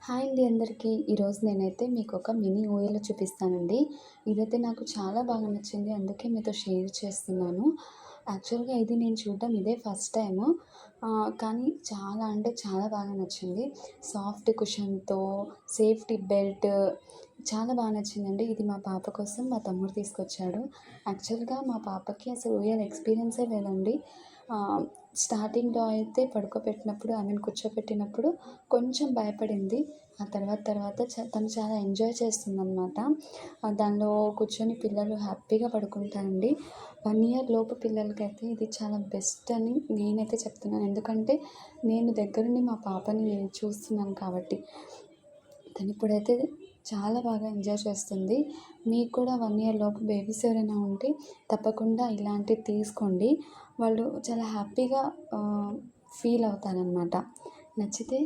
Hi అండి అందరికీ. ఈరోజు నేనైతే మీకు ఒక మినీ ఊయల చూపిస్తానండి. ఇదైతే నాకు చాలా బాగా నచ్చింది. అందుకే మీతో షేర్ చేస్తున్నాను. యాక్చువల్‌గా ఇది నేను చూడడం ఇదే ఫస్ట్ టైము. కానీ చాలా అంటే చాలా బాగా నచ్చింది. సాఫ్ట్ కుషన్‌తో సేఫ్టీ బెల్ట్ చాలా బాగా నచ్చిందండి. ఇది మా పాప కోసం మా తమ్ముడు తీసుకొచ్చాడు. యాక్చువల్‌గా మా పాపకి అసలు ఊయల ఎక్స్‌పీరియన్సే లేదండి. స్టార్టింగ్‌లో అయితే పడుకోబెట్టినప్పుడు కూర్చోబెట్టినప్పుడు కొంచెం భయపడింది. ఆ తర్వాత తను చాలా ఎంజాయ్ చేస్తుందనమాట. దానిలో కూర్చొని పిల్లలు హ్యాపీగా పడుకుంటారండి. 1 ఇయర్ లోపు పిల్లలకైతే ఇది చాలా బెస్ట్ అని నేనైతే చెప్తున్నాను. ఎందుకంటే నేను దగ్గరుండి మా పాపని చూస్తున్నాను కాబట్టి. తనిప్పుడైతే చాలా బాగా ఎంజాయ్ చేస్తుంది. మీకు కూడా 1 ఇయర్ లోపు బేబీస్ ఎవరైనా ఉంటే తప్పకుండా ఇలాంటివి తీసుకోండి. వాళ్ళు చాలా హ్యాపీగా ఫీల్ అవుతారనమాట. నచ్చితే